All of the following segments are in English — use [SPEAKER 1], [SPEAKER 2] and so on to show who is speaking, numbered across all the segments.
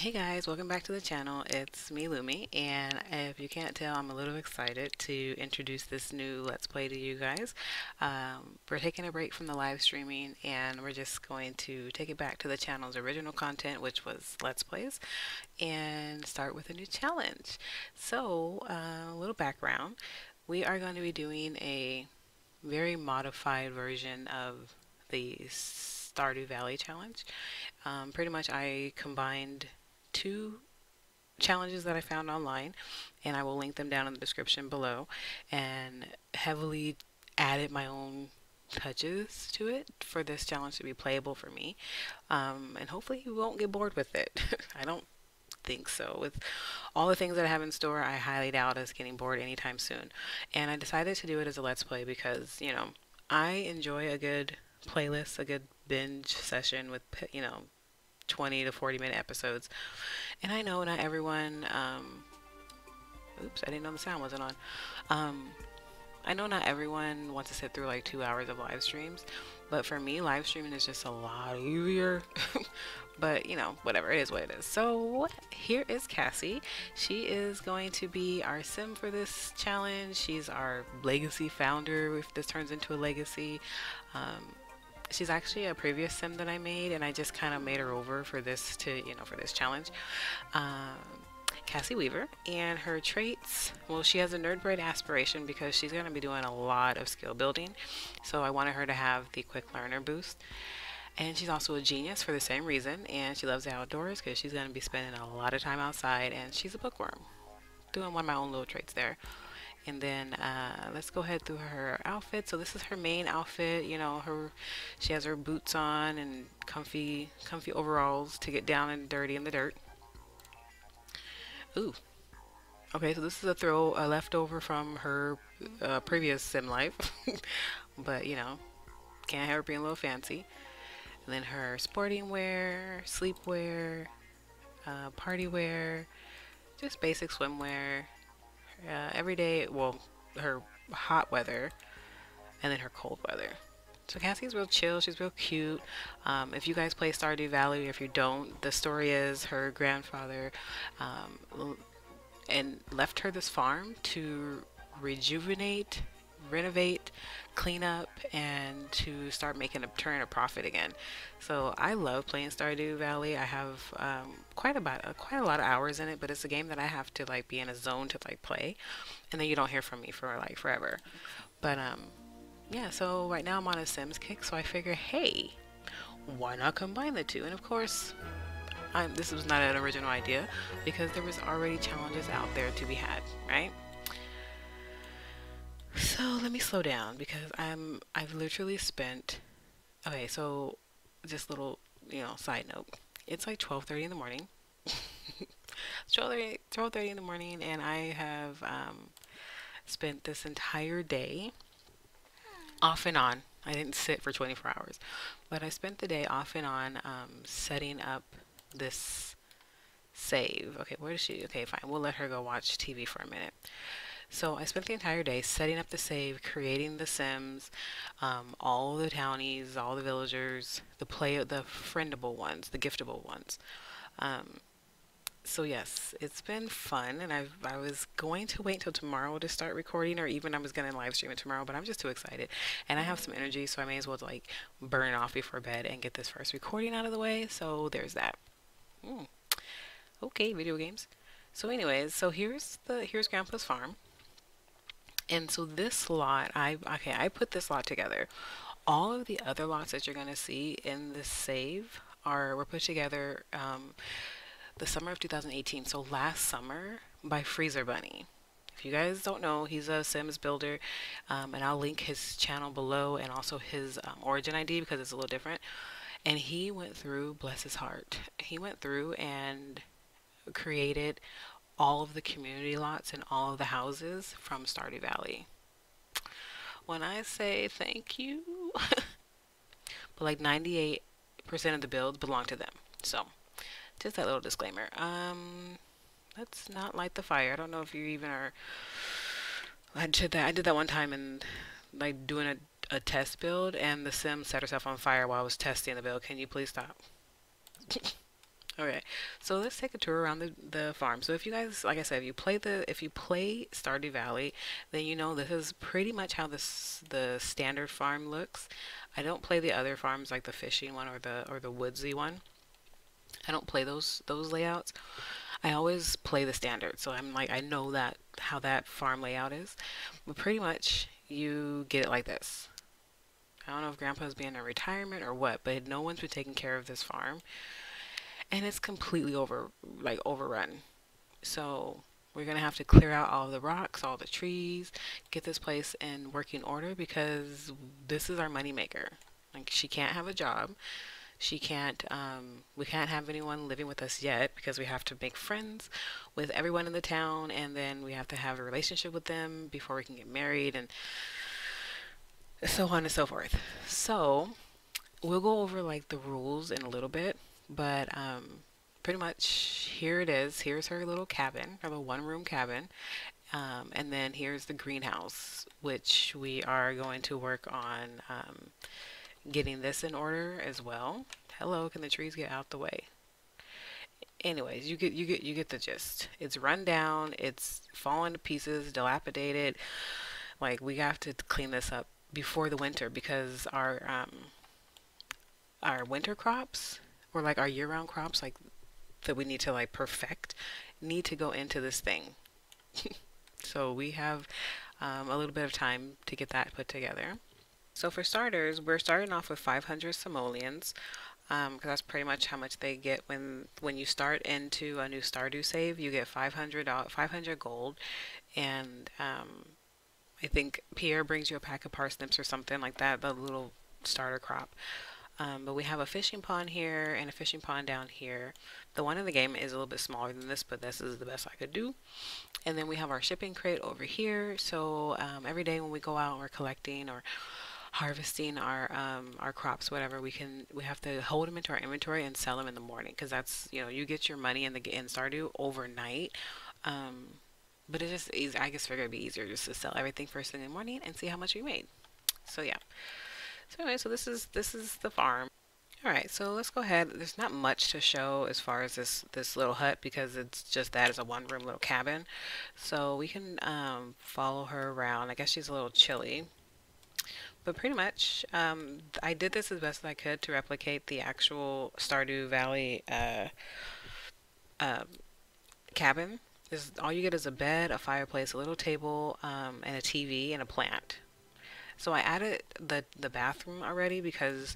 [SPEAKER 1] Hey guys, welcome back to the channel. It's me, Lumi, and if you can't tell, I'm a little excited to introduce this new Let's Play to you guys. We're taking a break from the live streaming, and we're just going to take it back to the channel's original content, which was Let's Plays, and start with a new challenge. So, a little background. We are going to be doing a very modified version of the Stardew Valley challenge. Pretty much I combined two challenges that I found online, and I will link them down in the description below, and heavily added my own touches to it for this challenge to be playable for me. And hopefully you won't get bored with it. I don't think so. With all the things that I have in store, I highly doubt us getting bored anytime soon. And I decided to do it as a Let's Play because, I enjoy a good playlist, a good binge session with, 20 to 40-minute episodes. And I know not everyone, oops, I didn't know the sound wasn't on. I know not everyone wants to sit through like 2 hours of live streams, but for me, live streaming is just a lot easier. But, whatever, it is what it is. So, here is Cassie. She is going to be our sim for this challenge. She's our legacy founder if this turns into a legacy. She's actually a previous sim that I made, and I just kind of made her over for this for this challenge. Um, Cassie Weaver, and her traits, well, she has a nerd brain aspiration because she's going to be doing a lot of skill building. So I wanted her to have the quick learner boost. And she's also a genius for the same reason, and she loves the outdoors because she's going to be spending a lot of time outside, and she's a bookworm. Doing one of my own little traits there. And then let's go ahead through her outfit. So this is her main outfit. She has her boots on and comfy overalls to get down and dirty in the dirt. Ooh. Okay, so this is a leftover from her previous sim life. But can't have her being a little fancy. And then her sporting wear, sleepwear, party wear, just basic swimwear. Every day, well, her hot weather, and then her cold weather. So Cassie's real chill. She's real cute. If you guys play Stardew Valley, or if you don't, the story is her grandfather and left her this farm to rejuvenate, renovate, clean up, and to start making turn a profit again. So I love playing Stardew Valley. I have quite a lot of hours in it, but it's a game that I have to like be in a zone to like play, and then you don't hear from me for like forever. But yeah. So right now I'm on a Sims kick, so I figure, hey, why not combine the two? And of course, this was not an original idea because there was already challenges out there to be had, right? So let me slow down because I've literally spent, okay, so just little, side note. It's like 12:30 in the morning. It's 12:30 in the morning, and I have spent this entire day off and on. I didn't sit for 24 hours, but I spent the day off and on setting up this save. Okay, where is she? Okay, fine. We'll let her go watch TV for a minute. So I spent the entire day setting up the save, creating the Sims, all the townies, all the villagers, the friendable ones, the giftable ones. So yes, it's been fun, and I was going to wait until tomorrow to start recording, or even I was going to live stream it tomorrow, but I'm just too excited, and I have some energy, so I may as well like burn it off before bed and get this first recording out of the way. So there's that. Mm. Okay, video games. So anyways, so here's Grandpa's farm. And so this lot, I put this lot together. All of the other lots that you're gonna see in this save were put together the summer of 2018. So last summer by Freezer Bunny. If you guys don't know, he's a Sims builder, and I'll link his channel below and also his origin ID because it's a little different. And he went through, bless his heart, he went through and created all of the community lots and all of the houses from Stardew Valley. When I say thank you, but like 98% of the builds belong to them. So, just that little disclaimer. Let's not light the fire. I don't know if you even are. I did that one time and like doing a test build, and the sim set herself on fire while I was testing the build. Can you please stop? Okay, so let's take a tour around the farm. So if you guys, like I said, if you play Stardew Valley, then you know this is pretty much how the standard farm looks. I don't play the other farms like the fishing one or the woodsy one. I don't play those layouts. I always play the standard. So I'm like I know that how that farm layout is. But pretty much you get it like this. I don't know if Grandpa's being in retirement or what, but no one's been taking care of this farm, and it's completely overrun. So we're gonna have to clear out all the rocks, all the trees, get this place in working order because this is our moneymaker. Like she can't have a job. She can't. We can't have anyone living with us yet because we have to make friends with everyone in the town, and then we have to have a relationship with them before we can get married, and so on and so forth. So we'll go over like the rules in a little bit, but pretty much here it is. Here's her little cabin, her little one-room cabin, and then here's the greenhouse, which we are going to work on getting this in order as well. Hello, can the trees get out the way? Anyways, you get the gist. It's run down, it's fallen to pieces, dilapidated. Like we have to clean this up before the winter because our winter crops or like our year-round crops like that we need to like perfect need to go into this thing. So we have a little bit of time to get that put together. So for starters, we're starting off with 500 simoleons because that's pretty much how much they get when you start into a new Stardew save. You get 500 gold, and I think Pierre brings you a pack of parsnips or something like that, the little starter crop. But we have a fishing pond here and a fishing pond down here. The one in the game is a little bit smaller than this, but this is the best I could do. And then we have our shipping crate over here. So every day when we go out and we're collecting or harvesting our crops, whatever, we have to hold them into our inventory and sell them in the morning because that's you get your money in Stardew overnight. But it just is I guess figure it'd be easier just to sell everything first thing in the morning and see how much we made. So yeah. So anyway, so this is the farm. All right, so let's go ahead. There's not much to show as far as this little hut because it's just that is a one-room little cabin. So we can follow her around. I guess she's a little chilly, but pretty much I did this as best as I could to replicate the actual Stardew Valley uh, cabin. This, all you get is a bed, a fireplace, a little table, and a TV and a plant. So I added the bathroom already because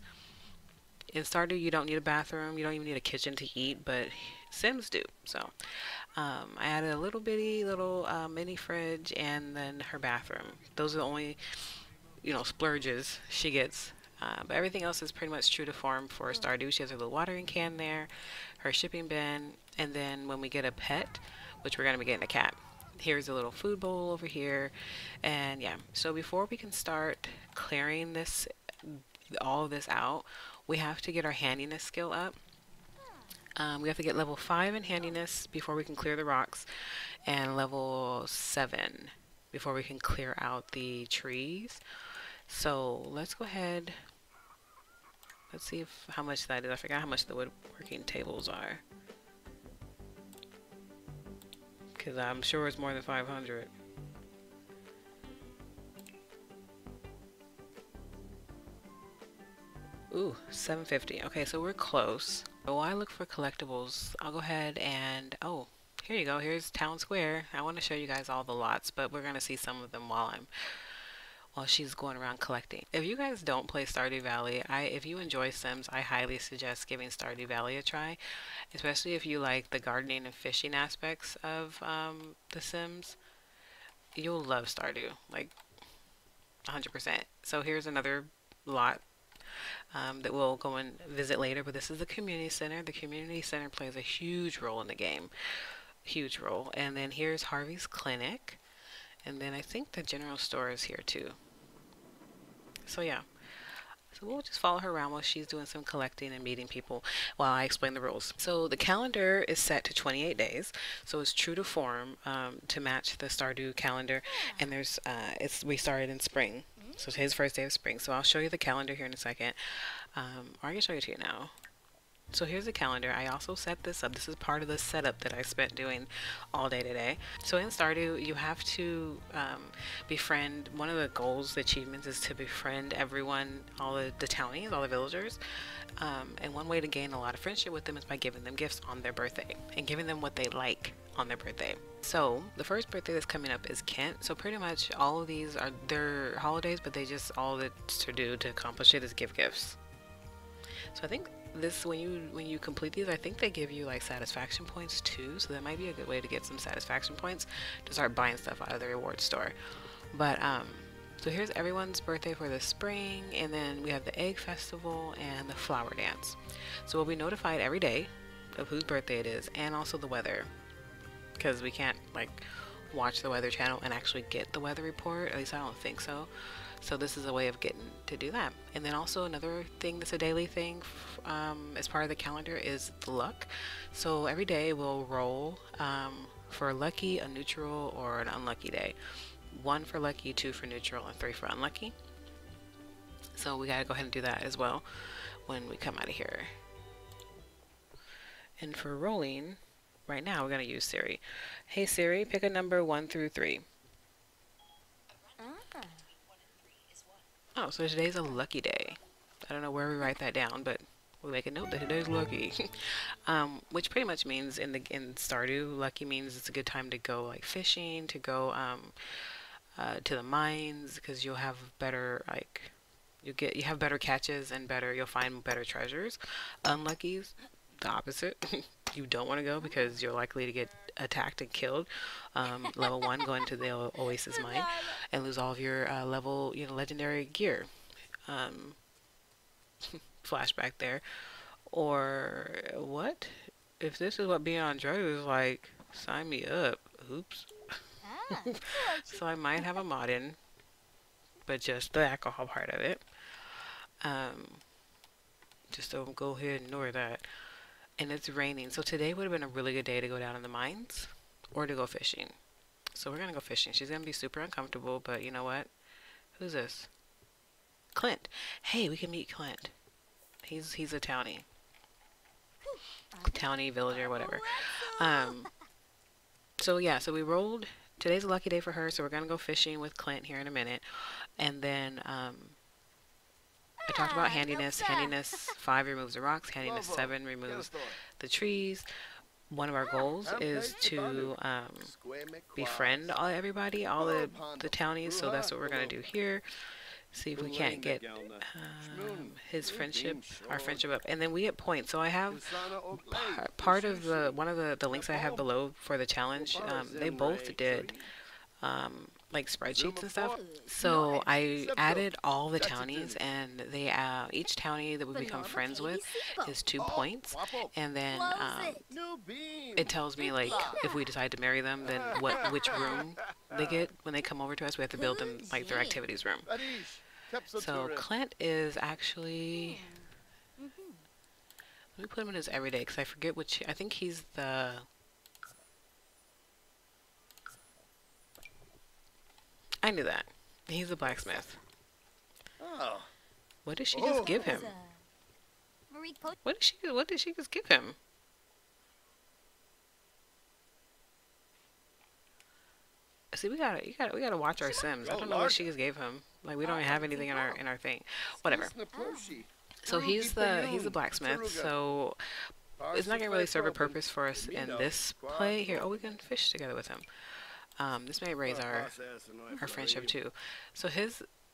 [SPEAKER 1] in Stardew you don't need a bathroom, you don't even need a kitchen to eat, but Sims do. So I added a little bitty little mini fridge and then her bathroom. Those are the only splurges she gets. But everything else is pretty much true to form for Stardew. She has her little watering can there, her shipping bin, and then when we get a pet, which we're going to be getting a cat, here's a little food bowl over here. And yeah, so before we can start clearing all of this out, we have to get our handiness skill up. We have to get level 5 in handiness before we can clear the rocks, and level 7 before we can clear out the trees. So let's go ahead. Let's see how much that is. I forgot how much the woodworking tables are, because I'm sure it's more than 500. Ooh, 750. Okay, so we're close. So while I look for collectibles, I'll go ahead and oh, here you go. Here's Town Square. I want to show you guys all the lots, but we're gonna see some of them while she's going around collecting. If you guys don't play Stardew Valley, if you enjoy Sims, I highly suggest giving Stardew Valley a try, especially if you like the gardening and fishing aspects of the Sims. You'll love Stardew, like 100%. So here's another lot that we'll go and visit later, but this is the community center. The community center plays a huge role in the game, huge role. And then here's Harvey's clinic, and then I think the general store is here too. So yeah, so we'll just follow her around while she's doing some collecting and meeting people while I explain the rules. So the calendar is set to 28 days, so it's true to form to match the Stardew calendar. And there's we started in spring, so today's the first day of spring. So I'll show you the calendar here in a second, or I can show you to you now. So here's the calendar. I also set this up. This is part of the setup that I spent doing all day today. So in Stardew, you have to befriend. One of the goals, the achievements, is to befriend everyone, all the townies, all the villagers. And one way to gain a lot of friendship with them is by giving them gifts on their birthday and giving them what they like on their birthday. So the first birthday that's coming up is Kent. So pretty much all of these are their holidays, but they just, all that's to do to accomplish it is give gifts. So I think this, when you complete these, I think they give you like satisfaction points too. So that might be a good way to get some satisfaction points to start buying stuff out of the reward store. But so here's everyone's birthday for the spring, and then we have the egg festival and the flower dance. So we'll be notified every day of whose birthday it is, and also the weather, because we can't like watch the weather channel and actually get the weather report. At least I don't think so. So this is a way of getting to do that. And then also another thing that's a daily thing as part of the calendar is the luck. So every day we'll roll for a lucky, a neutral, or an unlucky day. 1 for lucky, 2 for neutral, and 3 for unlucky. So we gotta go ahead and do that as well when we come out of here. And for rolling, right now we're gonna use Siri. Hey Siri, pick a number 1 through 3. Oh, so today's a lucky day. I don't know where we write that down, but we'll make a note that today's lucky. Which pretty much means in Stardew, lucky means it's a good time to go like fishing, to go to the mines, because you'll have better you have better catches and you'll find better treasures. Unlucky's the opposite. You don't want to go because you're likely to get attacked and killed. Level 1, go into the Oasis mine and lose all of your legendary gear. Flashback there. Or what? If this is what being on drugs is like, sign me up. Oops. So I might have a mod in, but just the alcohol part of it. Just don't go ahead and ignore that. And it's raining, so today would have been a really good day to go down in the mines or to go fishing. So we're gonna go fishing. She's gonna be super uncomfortable, but you know what? Who's this? Clint. Hey, we can meet Clint. He's a townie. Townie, villager, whatever. So yeah, so we rolled. Today's a lucky day for her, so we're gonna go fishing with Clint here in a minute. And then I talked about handiness. Handiness 5 removes the rocks. Handiness 7 removes the trees. One of our goals is to befriend everybody, all the townies. So that's what we're gonna do here. See if we can't get our friendship up, and then we get points. So I have part of one of the links I have below for the challenge. They both did like spreadsheets and stuff. So I added all the townies, and they each townie that we become friends with is 2 points, and then it tells me like if we decide to marry them, then which room they get when they come over to us. We have to build them like their activities room. So Clint is actually, let me put him in his everyday because I forget which. I think he's the. I knew that. He's a blacksmith.
[SPEAKER 2] Oh.
[SPEAKER 1] What did she just give him? What did she just give him? See, we gotta watch our Sims. I don't know what she just gave him. Like we don't have anything in our thing. Whatever. So he's the blacksmith. So it's not gonna really serve a purpose for us in this play here. Oh, we can fish together with him. This may raise our friendship too. So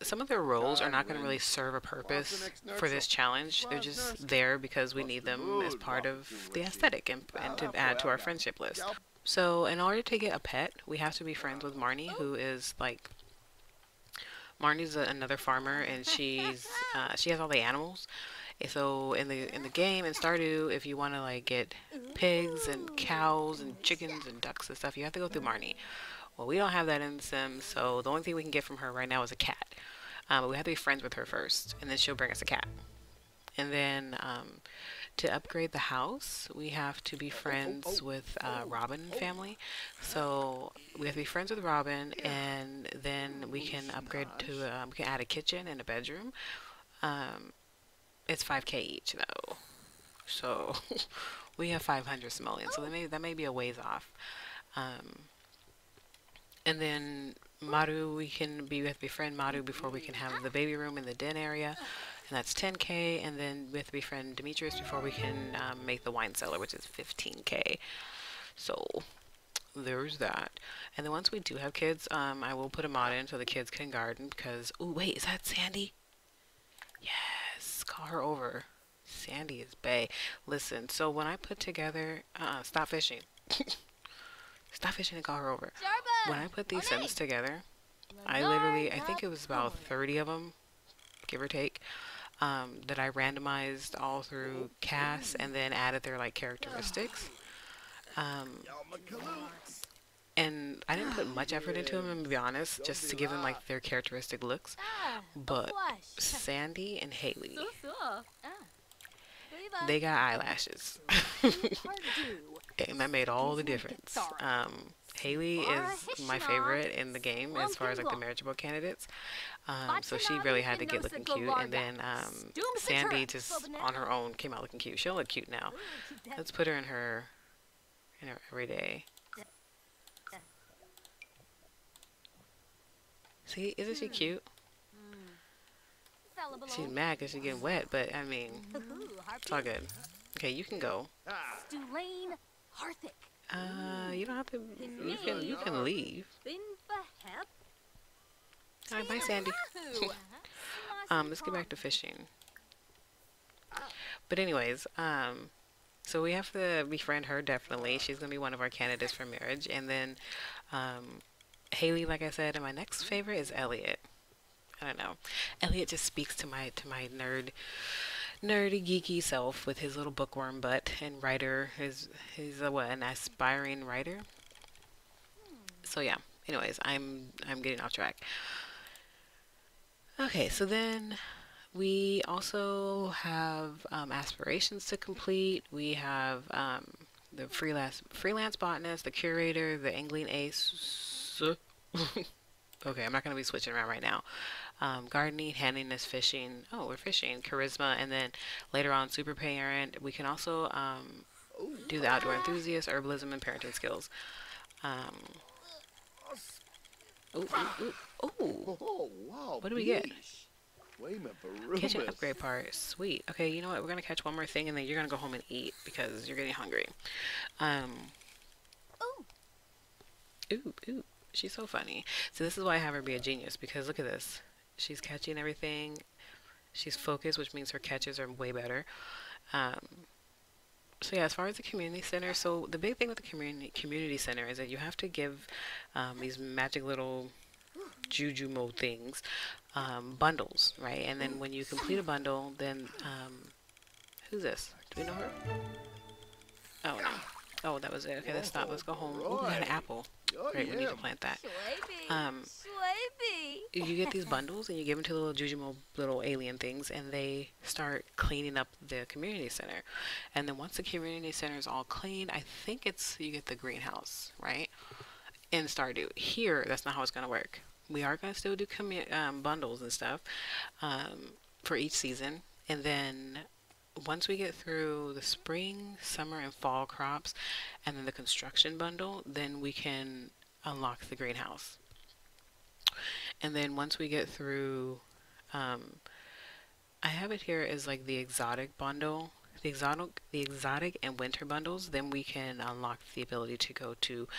[SPEAKER 1] some of their roles are not going to really serve a purpose for this challenge. They're just there because we need them as part of the aesthetic and to add to our friendship list. So in order to get a pet, we have to be friends with Marnie, who is like, Marnie's another farmer, and she has all the animals. So in the game in Stardew, if you want to like get pigs and cows and chickens and ducks and stuff, you have to go through Marnie. Well, we don't have that in The Sims, so the only thing we can get from her right now is a cat. But we have to be friends with her first, and then she'll bring us a cat. And then to upgrade the house, we have to be friends with Robin family. So we have to be friends with Robin, and then we can upgrade to we can add a kitchen and a bedroom. It's 5K each though. So we have 500 simoleons, so that may be a ways off. Um, and then Maru, we can be with befriend Maru before we can have the baby room in the den area, and that's 10k. And then we have to befriend Demetrius before we can make the wine cellar, which is 15k. So there's that. And then once we do have kids, I will put a mod in so the kids can garden because, oh wait, is that Sandy? Yes, call her over. Sandy is bae. Listen, so when I put together, stop fishing. Stop fishing and call her over. When I put these Sims together, I think it was about 30 of them, give or take, that I randomized all through Cass and then added their like characteristics. And I didn't put much effort into them, to be honest, just to give them like their characteristic looks. But Sandy and Haley, they got eyelashes. And that made all the difference. Haley is my favorite in the game as far as like the marriageable candidates. So she really had to get looking cute. And then Sandy just on her own came out looking cute. She'll look cute now. Let's put her in her everyday. See, isn't she cute? She's mad because she's getting wet, but I mean, it's all good. Okay, you can go. You don't have to. You can leave. All right, bye, Sandy. Let's get back to fishing. But anyways, so we have to befriend her definitely. She's gonna be one of our candidates for marriage, and then Haley, like I said, and my next favorite is Elliot. I don't know. Elliot just speaks to my nerdy geeky self with his little bookworm butt and writer. He's an aspiring writer. So yeah. Anyways, I'm getting off track. Okay, so then we also have aspirations to complete. We have the freelance botanist, the curator, the angling ace. Okay, I'm not going to be switching around right now. Gardening, handiness, fishing. Oh, we're fishing. Charisma, and then later on, super parent. We can also do the outdoor enthusiast, herbalism, and parenting skills. What do we get? Kitchen upgrade part. Sweet. Okay, you know what? We're going to catch one more thing, and then you're going to go home and eat because you're getting hungry. Ooh. She's so funny. So this is why I have her be a genius, because look at this. She's catching everything. She's focused, which means her catches are way better. So yeah, as far as the community center, so the big thing with the community center is that you have to give these magic little juju mode things bundles, right? And then when you complete a bundle, then who's this? Do we know her? Oh no. Oh, that was it. Okay, let's stop. Let's go home. Oh, we got an apple. Great, we need to plant that. You get these bundles and you give them to the little Jujimo little alien things, and they start cleaning up the community center. And then once the community center is all clean, I think you get the greenhouse, right? In Stardew. Here, that's not how it's going to work. We are going to still do bundles and stuff for each season. And then once we get through the spring, summer, and fall crops, and then the construction bundle, then we can unlock the greenhouse. And then once we get through, I have it here as like the exotic bundle, the exotic and winter bundles, then we can unlock the ability to go to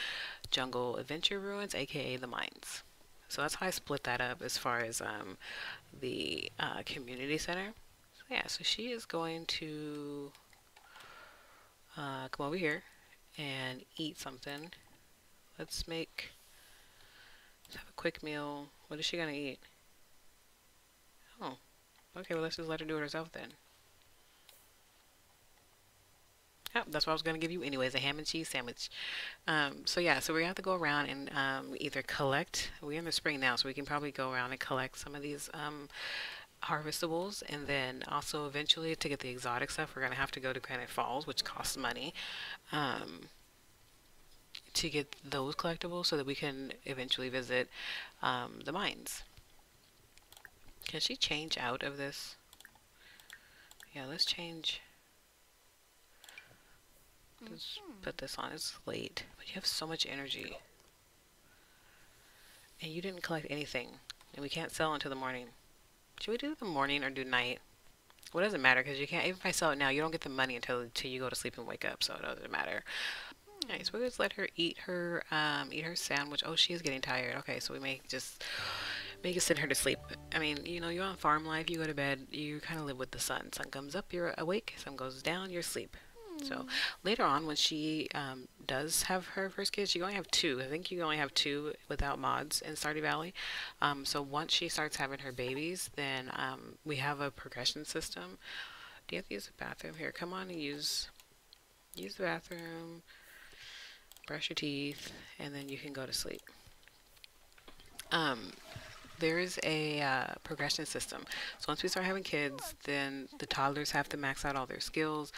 [SPEAKER 1] jungle adventure ruins, aka the mines. So that's how I split that up as far as the community center. Yeah, so she is going to come over here and eat something. Let's have a quick meal. What is she going to eat? Oh, okay, well let's just let her do it herself then. Oh, that's what I was going to give you anyways, a ham and cheese sandwich. So yeah, so we have to go around and either collect, we're in the spring now, so we can probably go around and collect some of these harvestables, and then also eventually to get the exotic stuff we're going to have to go to Granite Falls, which costs money to get those collectibles so that we can eventually visit the mines. Can she change out of this? Yeah, let's change. Let's put this on. It's late, but you have so much energy. And you didn't collect anything. And we can't sell until the morning. Should we do the morning or do night? Well, it doesn't matter because you can't, even if I sell it now, you don't get the money until you go to sleep and wake up, so it doesn't matter. Alright, so we'll just let her eat her sandwich. Oh, she is getting tired. Okay, so we may just send her to sleep. I mean, you know, you're on farm life, you go to bed, you kind of live with the sun. Sun comes up, you're awake. Sun goes down, you're asleep. So later on, when she does have her first kid, she can only have two. I think you can only have two without mods in Stardew Valley. So once she starts having her babies, then we have a progression system. Do you have to use the bathroom? Here, come on and use the bathroom, brush your teeth, and then you can go to sleep. There is a progression system. So once we start having kids, then the toddlers have to max out all their skills.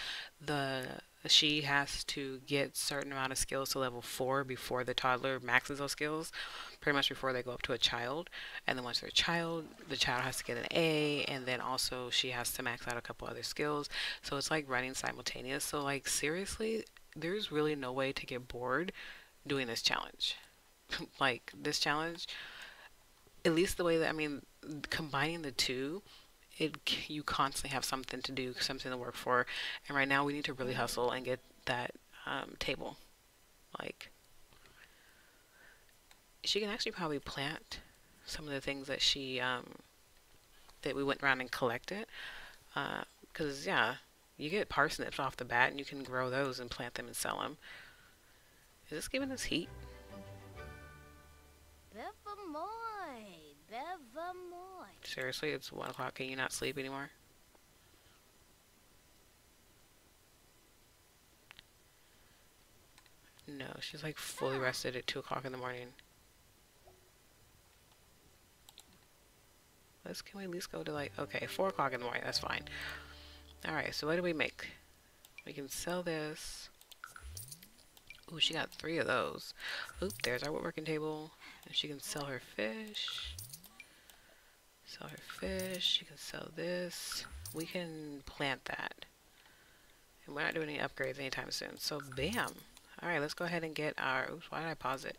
[SPEAKER 1] She has to get certain amount of skills to level 4 before the toddler maxes those skills, pretty much before they go up to a child. And then once they're a child, the child has to get an A, and then also she has to max out a couple other skills. So it's like running simultaneous. So like seriously, there's really no way to get bored doing this challenge. Like this challenge, at least the way that, I mean, combining the two, you constantly have something to do, something to work for. And right now we need to really hustle and get that table. Like, she can actually probably plant some of the things that she that we went around and collected. Because yeah, you get parsnips off the bat and you can grow those and plant them and sell them. Is this giving us heat? Seriously, it's 1 o'clock. Can you not sleep anymore? No, she's like fully rested at 2 o'clock in the morning. Can we at least go to like, okay, 4 o'clock in the morning. That's fine. Alright, so what do we make? We can sell this. Ooh, she got 3 of those. Oop, there's our woodworking table. And she can sell her fish. Sell her fish. She can sell this. We can plant that. And we're not doing any upgrades anytime soon. So, bam. Alright, let's go ahead and get our... Oops, why did I pause it?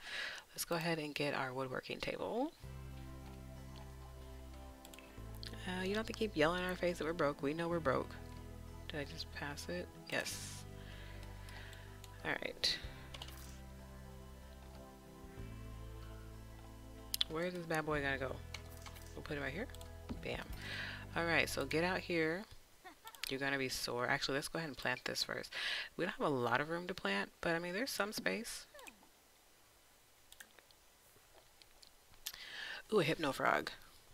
[SPEAKER 1] Let's go ahead and get our woodworking table. You don't have to keep yelling in our face that we're broke. We know we're broke. Did I just pass it? Yes. Alright. Where's this bad boy gonna go? We'll put it right here. Bam. Alright, so get out here. You're gonna be sore. Actually, let's go ahead and plant this first. We don't have a lot of room to plant, but I mean, there's some space. Ooh, a hypno frog.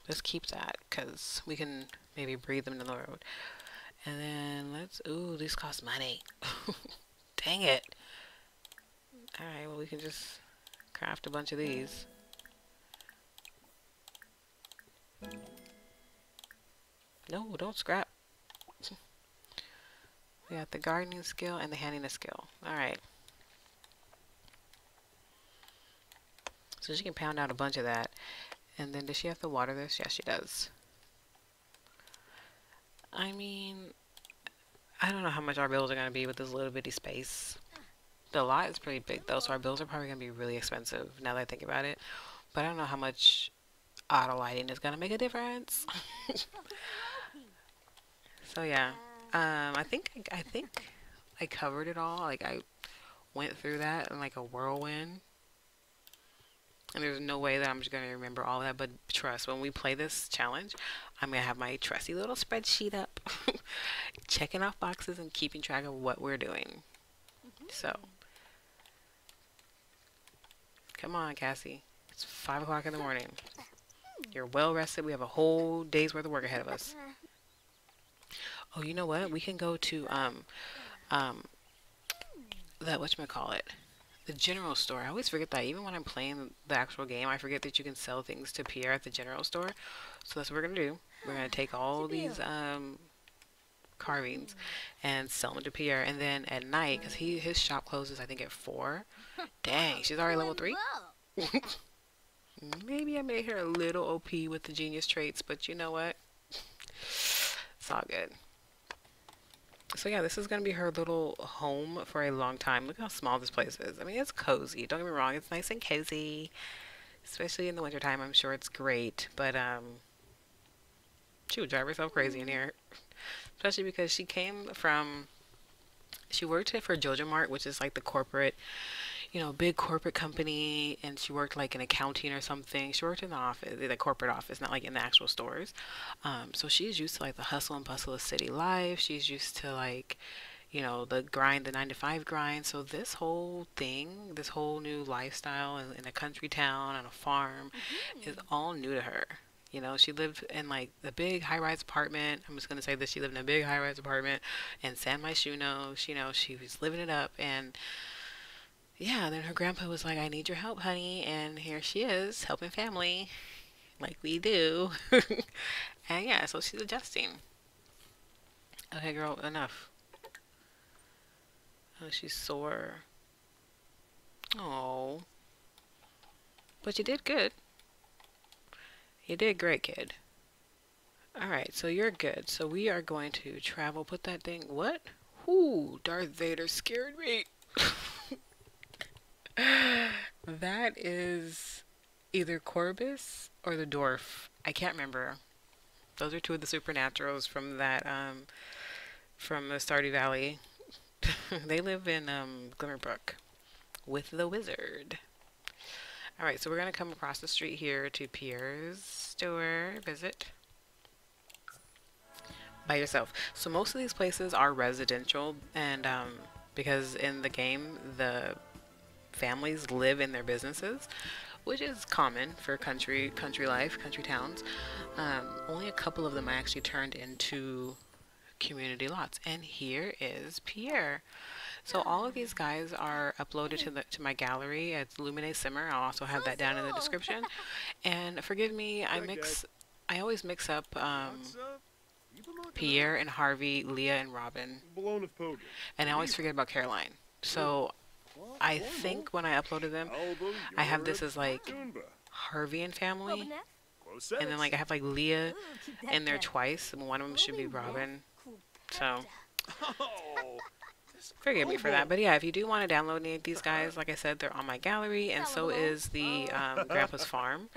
[SPEAKER 1] Let's keep that, because we can maybe breathe them in the road. And then let's... Ooh, these cost money. Dang it. Alright, well, we can just craft a bunch of these. No, don't scrap. We got the gardening skill and the handiness skill. Alright. So she can pound out a bunch of that. And then does she have to water this? Yes, she does. I mean, I don't know how much our bills are going to be with this little bitty space. The lot is pretty big though, so our bills are probably going to be really expensive now that I think about it. But I don't know how much auto lighting is going to make a difference. So yeah, I think I covered it all. Like I went through that in like a whirlwind. And there's no way that I'm just going to remember all that, but trust, when we play this challenge, I'm going to have my trusty little spreadsheet up, checking off boxes and keeping track of what we're doing. So, come on, Cassie. It's 5 o'clock in the morning. You're well rested. We have a whole day's worth of work ahead of us. Oh, you know what? We can go to, that, whatchamacallit, the general store. I always forget that. Even when I'm playing the actual game, I forget that you can sell things to Pierre at the general store. So that's what we're going to do. We're going to take all these carvings and sell them to Pierre. And then at night, because his shop closes, I think, at 4. Dang, she's already level 3? Maybe I made her a little OP with the genius traits, but you know what? It's all good. So yeah, this is gonna be her little home for a long time. Look how small this place is. I mean, it's cozy. Don't get me wrong, it's nice and cozy, especially in the wintertime. I'm sure it's great, but she would drive herself crazy in here, especially because she worked for Georgia Mart, which is like the corporate, big corporate company, and she worked like in accounting or something. She worked in the office, the corporate office, not like in the actual stores. So she's used to like the hustle and bustle of city life. She's used to like, the grind, the 9 to 5 grind. So this whole thing, this whole new lifestyle in a country town on a farm is all new to her. She lived in like the big high-rise apartment. I'm just gonna say that she lived in a big high-rise apartment in San Myshuno. She was living it up, and yeah, then her grandpa was like, "I need your help, honey," and here she is helping family, like we do. And yeah, so she's adjusting. Okay, girl, enough. Oh, she's sore. Oh, but you did good. You did great, kid. Alright, so you're good. So we are going to travel. Put that thing. What? Ooh, Darth Vader scared me. That is either Corbus or the dwarf. I can't remember. Those are two of the supernaturals from from the Stardew Valley. They live in Glimmerbrook with the wizard. Alright, so we're gonna come across the street here to Pierre's store visit by yourself. So most of these places are residential, and because in the game the families live in their businesses, which is common for country life, country towns. Only a couple of them I actually turned into community lots, and here is Pierre. So all of these guys are uploaded to my gallery at LuminaeSimmer. I'll also have that down in the description. And forgive me, I always mix up Pierre and Harvey, Leah and Robin, and I always forget about Caroline. So I think when I uploaded them, I have this as like Harvey and family, and then like I have like Leah in there twice, and one of them should be Robin. So forgive me for that. But yeah, if you do want to download any of these guys, like I said, they're on my gallery, and so is the Grandpa's Farm.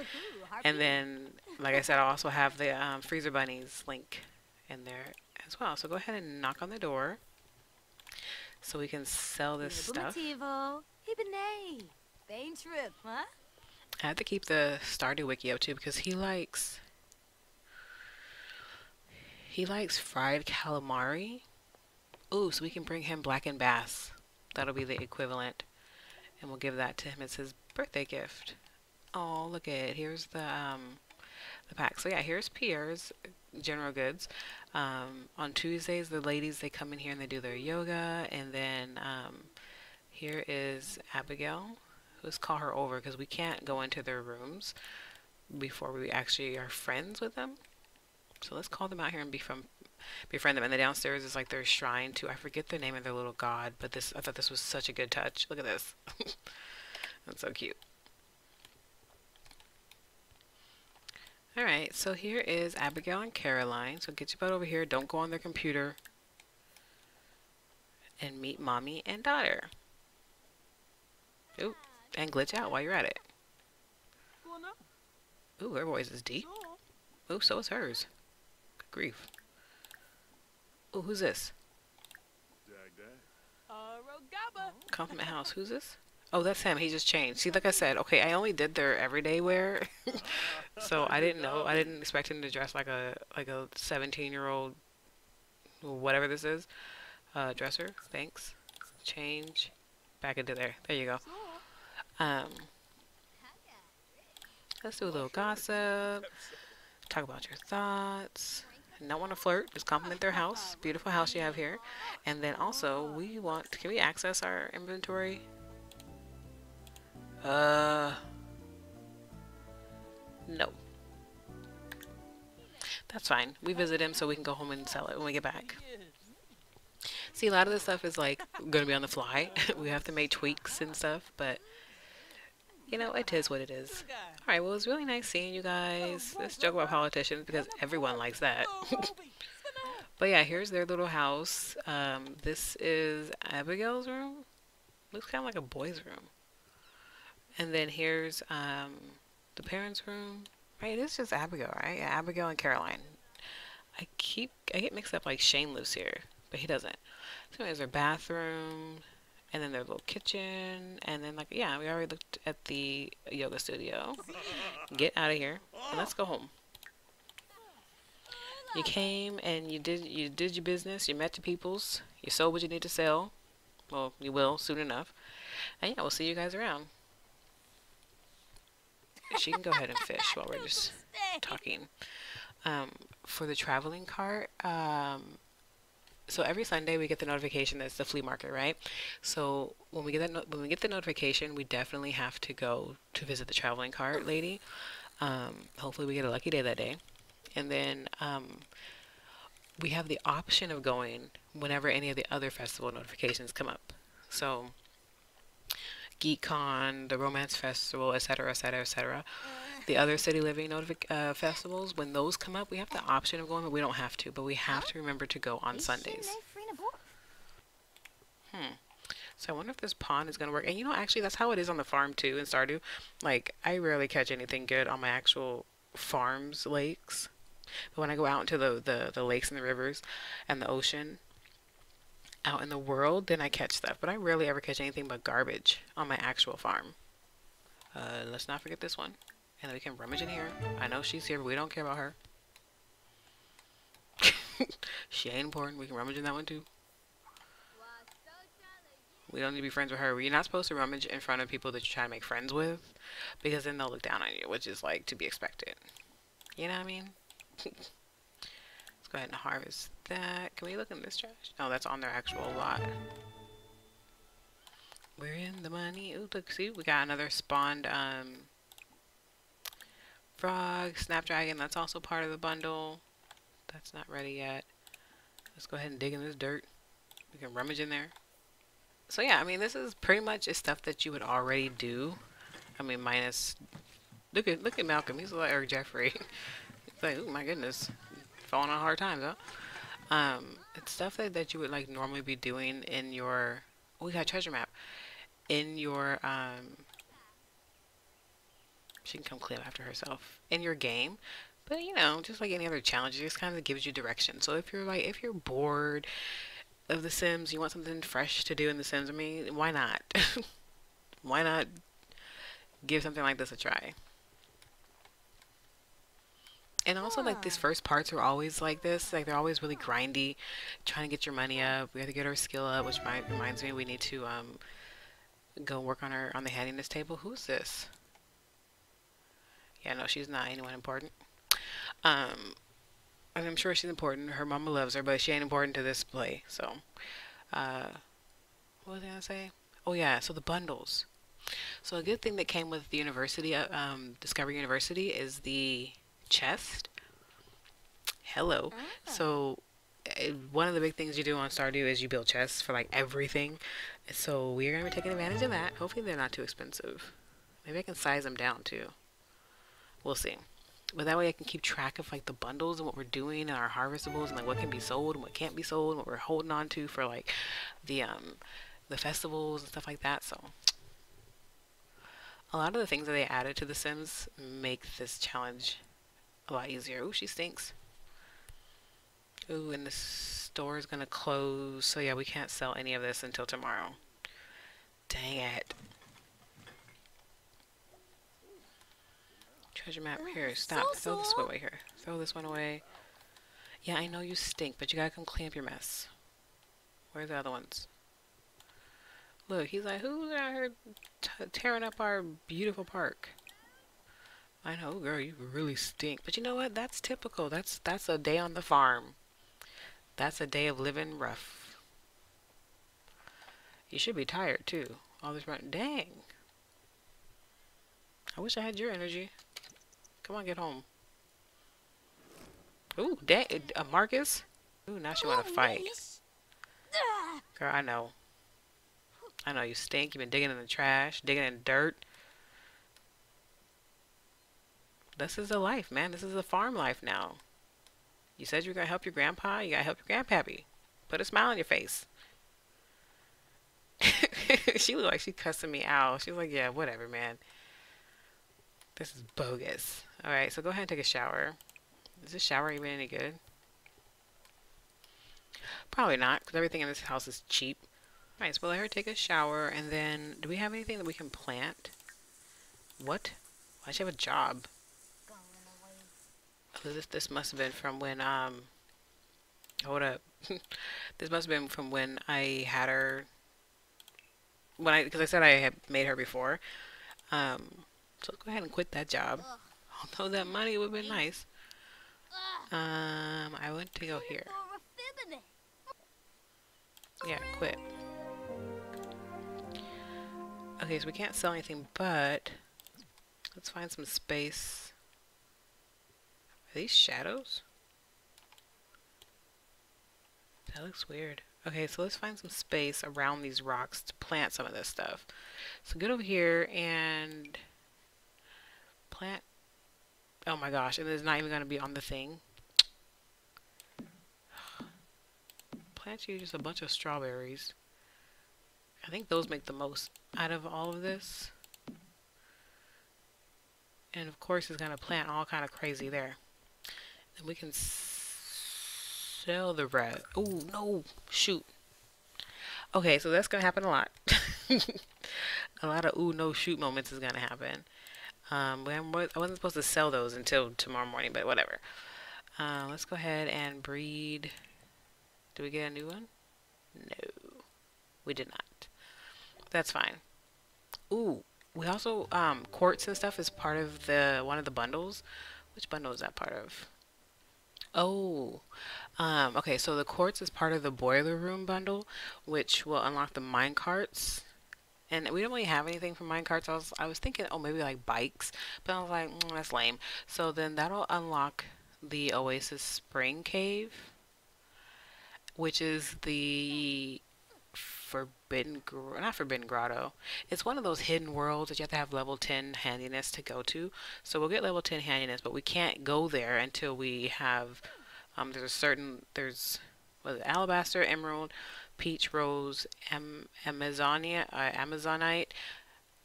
[SPEAKER 1] And then, like I said, I also have the Freezer Bunnies link in there as well. So go ahead and knock on the door so we can sell this stuff. I have to keep the Stardew Wiki up too because he likes fried calamari. Ooh, so we can bring him blackened bass. That'll be the equivalent, and we'll give that to him as his birthday gift. Oh, look at it. Here's the pack. So yeah, here's Pierre's General Goods. On Tuesdays, the ladies, they come in here and they do their yoga, and then here is Abigail. Let's call her over because we can't go into their rooms before we actually are friends with them. So let's call them out here and befriend them. And the downstairs is like their shrine to, I forget the name of their little god, but I thought this was such a good touch. Look at this. That's so cute. Alright, so here is Abigail and Caroline. So get your butt over here. Don't go on their computer. And meet mommy and daughter. Ooh, and glitch out while you're at it. Ooh, her voice is deep. Ooh, so is hers. Good grief. Ooh, who's this? Compliment House. Who's this? Oh, that's him. He just changed. See, like I said, okay, I only did their everyday wear. So I didn't know. I didn't expect him to dress like a 17-year-old, whatever this is, dresser. Thanks. Change. Back into there. There you go. Let's do a little gossip. Talk about your thoughts. Not want to flirt. Just compliment their house. Beautiful house you have here. And then also, can we access our inventory? No. That's fine. We visit him so we can go home and sell it when we get back. See, a lot of this stuff is like gonna be on the fly. We have to make tweaks and stuff, but you know, it is what it is. Alright, well, it was really nice seeing you guys. Let's joke about politicians because everyone likes that. But yeah, here's their little house. This is Abigail's room. Looks kind of like a boy's room. And then here's the parents' room. Right, it's just Abigail, right? Yeah, Abigail and Caroline. I get mixed up like Shane lives here, but he doesn't. So there's their bathroom, and then their little kitchen, and then like yeah, we already looked at the yoga studio. Get out of here and let's go home. You came and you did your business. You met your peoples. You sold what you need to sell. Well, you will soon enough. And yeah, we'll see you guys around. She can go ahead and fish while we're just talking. For the traveling cart, so every Sunday we get the notification that it's the flea market, right? So when we get when we get the notification, we definitely have to go to visit the traveling cart lady. Hopefully we get a lucky day that day, and then we have the option of going whenever any of the other festival notifications come up. So GeekCon, the Romance Festival, etc., etc., etc. The other city living festivals, when those come up, we have the option of going, but we don't have to. But we have to remember to go on Sundays. So I wonder if this pond is going to work. And you know, actually, that's how it is on the farm too in Stardew. Like, I rarely catch anything good on my actual farm's lakes. But when I go out into the lakes and the rivers and the ocean, out in the world, then I catch stuff. But I rarely ever catch anything but garbage on my actual farm. Let's not forget this one. And then we can rummage in here. I know she's here, but we don't care about her. She ain't important. We can rummage in that one too. We don't need to be friends with her. You're not supposed to rummage in front of people that you're trying to make friends with, because then they'll look down on you, which is like to be expected. You know what I mean? Let's go ahead and harvest that. Can we look in this trash? No, that's on their actual lot. We're in the money. Ooh, look, see, we got another spawned frog, snapdragon. That's also part of the bundle. That's not ready yet. Let's go ahead and dig in this dirt. We can rummage in there. So yeah, I mean, this is pretty much stuff that you would already do. I mean, minus look at Malcolm. He's like, or Jeffrey. He's like, oh my goodness, falling on hard times, huh? It's stuff that you would like normally be doing in your. Oh, we got a treasure map in your. She can come clean after herself in your game. But you know, just like any other challenge, it just kind of gives you direction. So if you're bored of The Sims, you want something fresh to do in The Sims, I mean, why not? Why not give something like this a try? And also, like, these first parts are always like this. Like, they're always really grindy, trying to get your money up. We have to get our skill up, which reminds me we need to go work on the handiness table. Who's this? Yeah, no, she's not anyone important. I'm sure she's important. Her mama loves her, but she ain't important to this play. So, what was I gonna say? Oh yeah, so the bundles. So a good thing that came with the university, Discovery University, is the chest. Hello. So one of the big things you do on Stardew is you build chests for like everything. So we're gonna be taking advantage of that. Hopefully they're not too expensive. Maybe I can size them down too. We'll see. But that way I can keep track of like the bundles and what we're doing and our harvestables and like what can be sold and what can't be sold and what we're holding on to for like the festivals and stuff like that. So a lot of the things that they added to The Sims make this challenge a lot easier. Ooh, she stinks. Ooh, and the store is gonna close. So yeah, we can't sell any of this until tomorrow. Dang it. Treasure map here. Stop. Throw this one away here. Throw this one away. Yeah, I know you stink, but you gotta come clean up your mess. Where's the other ones? Look, he's like, who's out here tearing up our beautiful park? I know, girl, you really stink. But you know what? That's typical. That's a day on the farm. That's a day of living rough. You should be tired too. All this running. Dang. I wish I had your energy. Come on, get home. Ooh, dang, Marcus. Ooh, now she want to fight. Girl, I know. I know you stink. You've been digging in the trash, digging in dirt. This is a life, man. This is a farm life now. You said you were gonna help your grandpa. You gotta help your grandpappy. Put a smile on your face. She looked like she cussing me out. She was like, yeah, whatever, man. This is bogus. Alright, so go ahead and take a shower. Is this shower even any good? Probably not, because everything in this house is cheap. Alright, so we'll let her take a shower, and then, do we have anything that we can plant? What? Why does she have a job? Oh, this must have been from when, hold up. This must have been from when I had her, because I said I had made her before. So let's go ahead and quit that job. Although that money would have been nice. I want to go here. Yeah, quit. Okay, so we can't sell anything, but let's find some space. Are these shadows? That looks weird. Okay, so let's find some space around these rocks to plant some of this stuff. So get over here and plant. Oh my gosh, and it's not even going to be on the thing. Plant you just a bunch of strawberries. I think those make the most out of all of this. And of course it's going to plant all kind of crazy there. And we can sell the red. Oh no, shoot. Okay, so that's going to happen a lot. A lot of ooh no shoot moments is going to happen. I wasn't supposed to sell those until tomorrow morning, but whatever. Let's go ahead and breed. Do we get a new one? No, we did not. That's fine. Ooh, we also, quartz and stuff is part of one of the bundles. Which bundle is that part of? Oh, okay, so the quartz is part of the boiler room bundle, which will unlock the mine carts. And we don't really have anything for mine carts. I was thinking, oh, maybe like bikes, but I was like, that's lame. So then that'll unlock the Oasis Spring Cave, which is the not Forbidden Grotto. It's one of those hidden worlds that you have to have level 10 handiness to go to. So we'll get level 10 handiness, but we can't go there until we have, there's what is it, Alabaster, Emerald, Peach, Rose, Amazonite.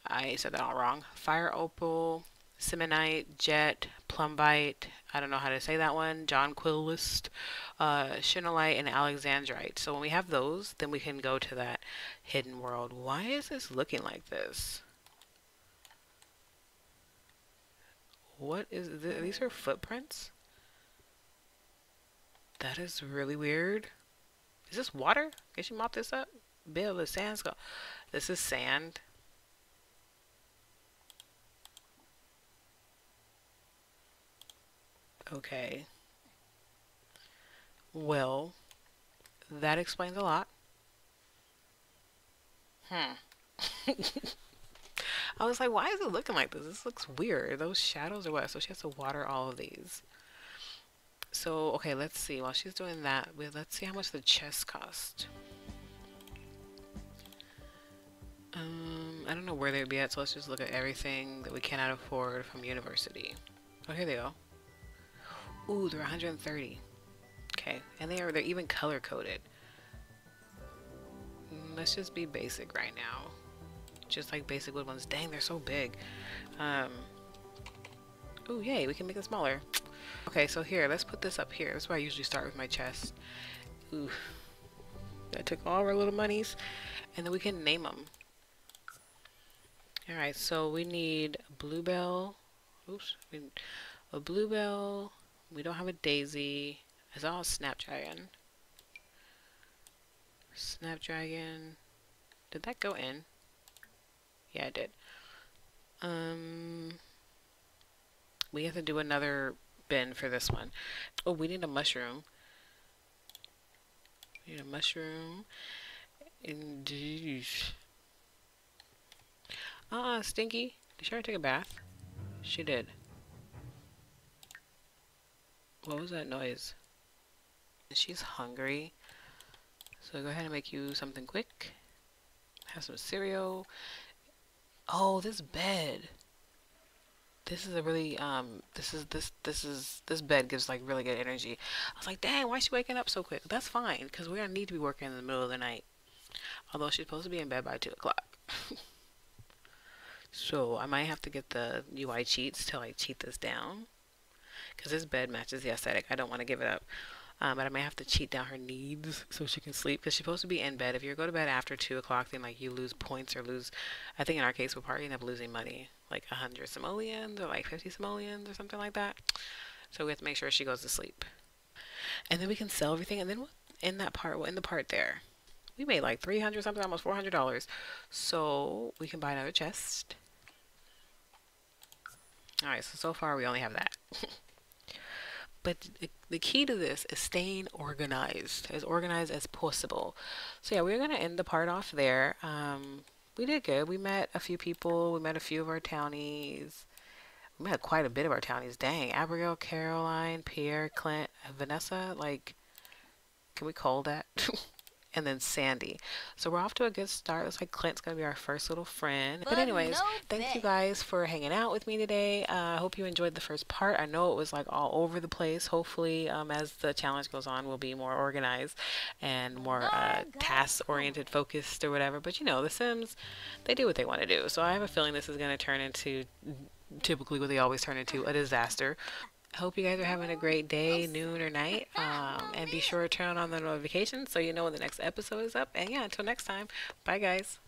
[SPEAKER 1] I said that all wrong. Fire Opal, Simonite, Jet, Plumbite. I don't know how to say that one. Jonquillist, Shinolite, and Alexandrite. So when we have those, then we can go to that hidden world. Why is this looking like this? What is this? Are these are footprints? That is really weird. Is this water? Can she mop this up? Bill, the sand's go. This is sand. Okay. Well, that explains a lot. I was like, why is it looking like this? This looks weird. Those shadows are what? So she has to water all of these. So, okay, let's see. While she's doing that, let's see how much the chest cost. I don't know where they'd be at, so let's just look at everything that we cannot afford from university. Oh, here they go. Ooh, they're 130. Okay, and they're even color coded. Let's just be basic right now. Just like basic wood ones. Dang, they're so big. Ooh, yay, we can make it smaller. Okay, so here, let's put this up here. That's where I usually start with my chest. Ooh, that took all our little monies. And then we can name them. Alright, so we need a bluebell. Oops, a bluebell. We don't have a daisy. It's all snapdragon. Snapdragon. Did that go in? Yeah, it did. We have to do another bin for this one. Oh, we need a mushroom. We need a mushroom. Indeed. Stinky. Did she already take a bath? She did. What was that noise? She's hungry. So go ahead and make you something quick. Have some cereal. Oh, this bed. this is a really this bed gives like really good energy. I was like, dang, why is she waking up so quick? That's fine, because we're gonna need to be working in the middle of the night. Although she's supposed to be in bed by 2 o'clock. So I might have to get the UI cheats to like cheat this down. Because this bed matches the aesthetic. I don't want to give it up. But I might have to cheat down her needs so she can sleep. Because she's supposed to be in bed. If you go to bed after 2 o'clock, then like you lose points or lose. I think in our case, we'll probably end up losing money. Like 100 simoleons or like 50 simoleons or something like that. So we have to make sure she goes to sleep. And then we can sell everything. And then in that part, in the part there, we made like 300 something, almost $400. So we can buy another chest. Alright, so far we only have that. But the key to this is staying organized as possible. So yeah, we're going to end the part off there. We did good. We met a few people. We met a few of our townies. We met quite a bit of our townies. Dang. Abigail, Caroline, Pierre, Clint, Vanessa. Like, can we call that? And then Sandy. So we're off to a good start. Looks like Clint's going to be our first little friend. But anyways, thank you guys for hanging out with me today. I hope you enjoyed the first part. I know it was like all over the place. Hopefully, as the challenge goes on, we'll be more organized and more task-oriented, focused or whatever. But you know, The Sims, they do what they want to do. So I have a feeling this is going to turn into, typically what they always turn into, a disaster. I hope you guys are having a great day, noon or night, and be sure to turn on the notifications so you know when the next episode is up. And yeah, until next time, bye guys.